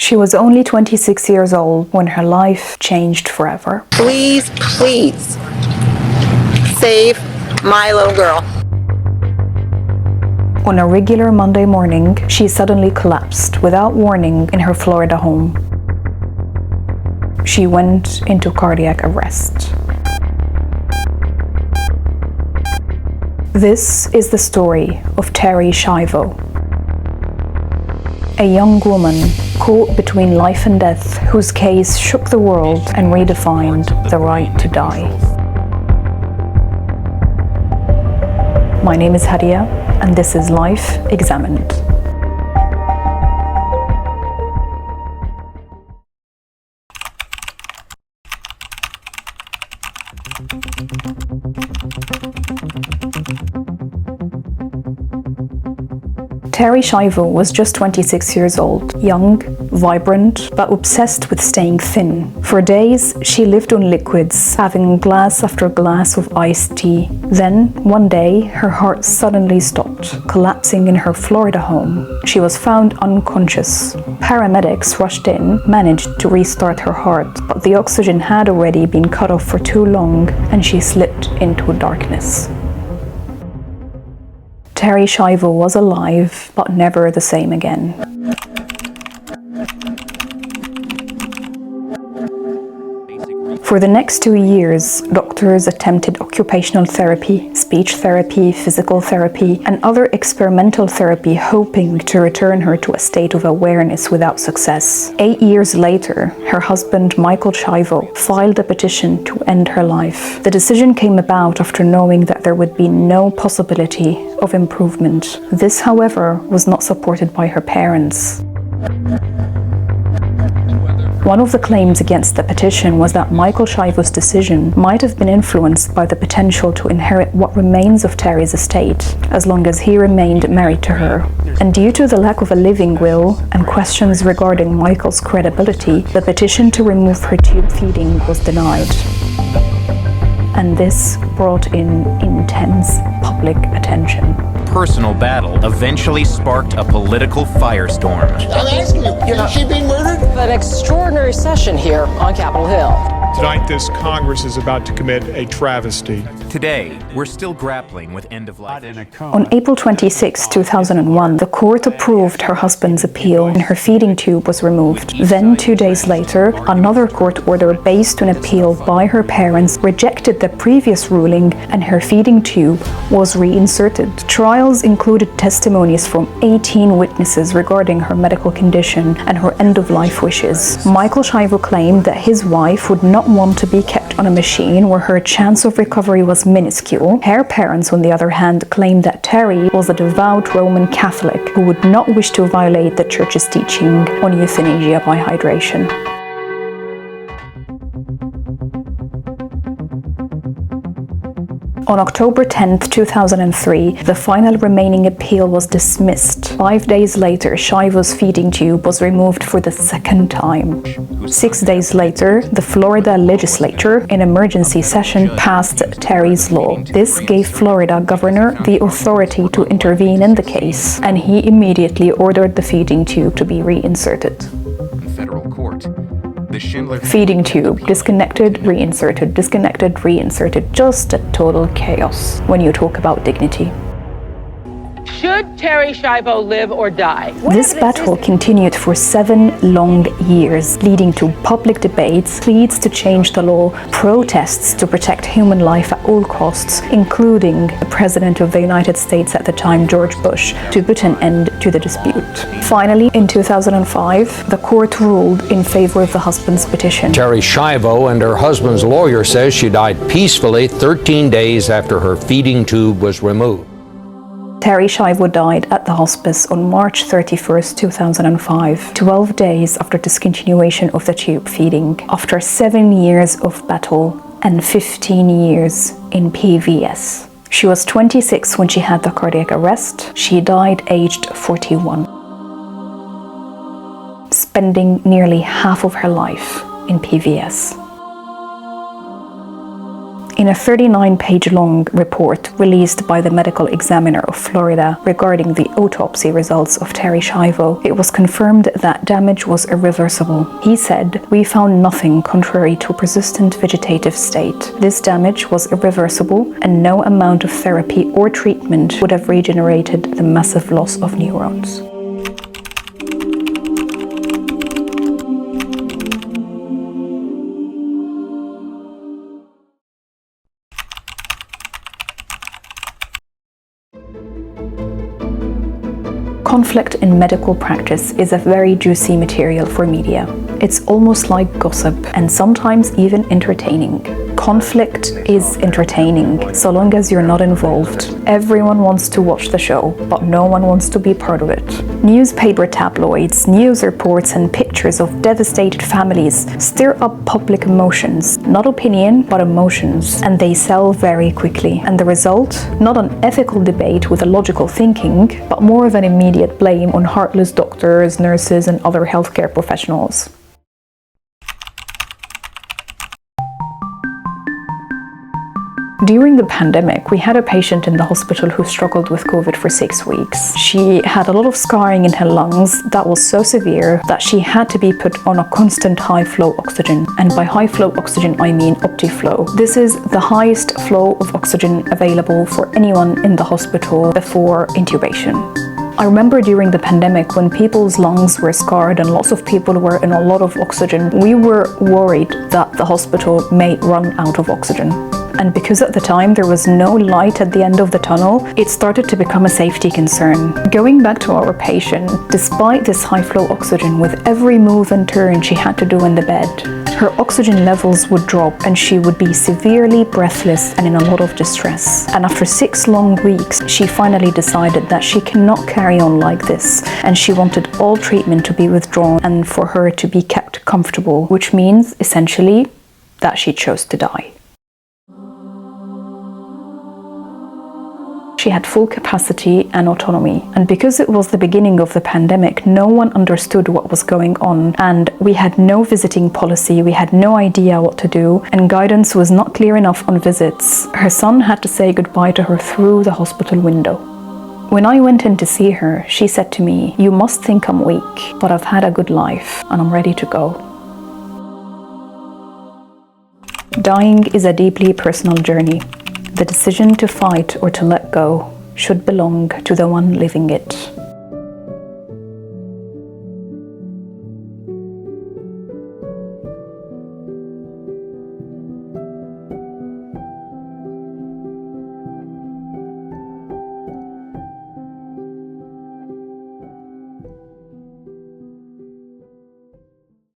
She was only 26 years old when her life changed forever. Please, please, save my little girl. On a regular Monday morning, she suddenly collapsed without warning in her Florida home. She went into cardiac arrest. This is the story of Terri Schiavo, a young woman caught between life and death whose case shook the world and redefined the right to die. My name is Hadia, and this is Life Examined. Terri Schiavo was just 26 years old, young, vibrant, but obsessed with staying thin. For days, she lived on liquids, having glass after glass of iced tea. Then, one day, her heart suddenly stopped, collapsing in her Florida home. She was found unconscious. Paramedics rushed in, managed to restart her heart, but the oxygen had already been cut off for too long, and she slipped into darkness. Terri Schiavo was alive, but never the same again. For the next 2 years, doctors attempted occupational therapy, speech therapy, physical therapy, and other experimental therapy, hoping to return her to a state of awareness without success. 8 years later, her husband, Michael Schiavo, filed a petition to end her life. The decision came about after knowing that there would be no possibility of improvement. This, however, was not supported by her parents. One of the claims against the petition was that Michael Schiavo's decision might have been influenced by the potential to inherit what remains of Terri's estate, as long as he remained married to her. And due to the lack of a living will and questions regarding Michael's credibility, the petition to remove her tube feeding was denied. And this brought in intense public attention. Personal battle eventually sparked a political firestorm. I'm asking you, is she being murdered? An extraordinary session here on Capitol Hill. Tonight, this Congress is about to commit a travesty. Today, we're still grappling with end-of-life. On April 26, 2001, the court approved her husband's appeal and her feeding tube was removed. Then, 2 days later, another court order based on appeal by her parents rejected the previous ruling and her feeding tube was reinserted. Trials included testimonies from 18 witnesses regarding her medical condition and her end-of-life wishes. Michael Schiavo claimed that his wife would not want to be kept on a machine where her chance of recovery was minuscule. Her parents, on the other hand, claimed that Terri was a devout Roman Catholic who would not wish to violate the church's teaching on euthanasia by hydration. On October 10, 2003, the final remaining appeal was dismissed. 5 days later, Schiavo's feeding tube was removed for the second time. 6 days later, the Florida legislature, in emergency session, passed Terri's law. This gave Florida governor the authority to intervene in the case, and he immediately ordered the feeding tube to be reinserted. In federal court, the Schindler Feeding tube, disconnected, reinserted, just a total chaos when you talk about dignity. Should Terri Schiavo live or die? This battle continued for 7 long years, leading to public debates, pleas to change the law, protests to protect human life at all costs, including the President of the United States at the time, George Bush, to put an end to the dispute. Finally, in 2005, the court ruled in favor of the husband's petition. Terri Schiavo and her husband's lawyer says she died peacefully 13 days after her feeding tube was removed. Terri Schiavo died at the hospice on March 31, 2005, 12 days after discontinuation of the tube feeding, after 7 years of battle and 15 years in PVS. She was 26 when she had the cardiac arrest. She died aged 41, spending nearly half of her life in PVS. In a 39-page-long report released by the Medical Examiner of Florida regarding the autopsy results of Terri Schiavo, it was confirmed that damage was irreversible. He said, "We found nothing contrary to a persistent vegetative state. This damage was irreversible and no amount of therapy or treatment would have regenerated the massive loss of neurons." Conflict in medical practice is a very juicy material for media. It's almost like gossip and sometimes even entertaining. Conflict is entertaining so long as you're not involved. Everyone wants to watch the show, but no one wants to be part of it. Newspaper tabloids, news reports, and pictures of devastated families stir up public emotions. Not opinion, but emotions. And they sell very quickly. And the result? Not an ethical debate with a logical thinking, but more of an immediate blame on heartless doctors, nurses, and other healthcare professionals. During the pandemic, we had a patient in the hospital who struggled with COVID for 6 weeks. She had a lot of scarring in her lungs that was so severe that she had to be put on a constant high-flow oxygen. And by high-flow oxygen, I mean OptiFlow. This is the highest flow of oxygen available for anyone in the hospital before intubation. I remember during the pandemic when people's lungs were scarred and lots of people were in a lot of oxygen, we were worried that the hospital may run out of oxygen. And because at the time there was no light at the end of the tunnel, it started to become a safety concern. Going back to our patient, despite this high-flow oxygen, with every move and turn she had to do in the bed, her oxygen levels would drop and she would be severely breathless and in a lot of distress. And after 6 long weeks, she finally decided that she cannot carry on like this, and she wanted all treatment to be withdrawn and for her to be kept comfortable, which means, essentially, that she chose to die. She had full capacity and autonomy. And because it was the beginning of the pandemic, no one understood what was going on. And we had no visiting policy, we had no idea what to do, and guidance was not clear enough on visits. Her son had to say goodbye to her through the hospital window. When I went in to see her, she said to me, "You must think I'm weak, but I've had a good life and I'm ready to go." Dying is a deeply personal journey. The decision to fight or to let go should belong to the one living it.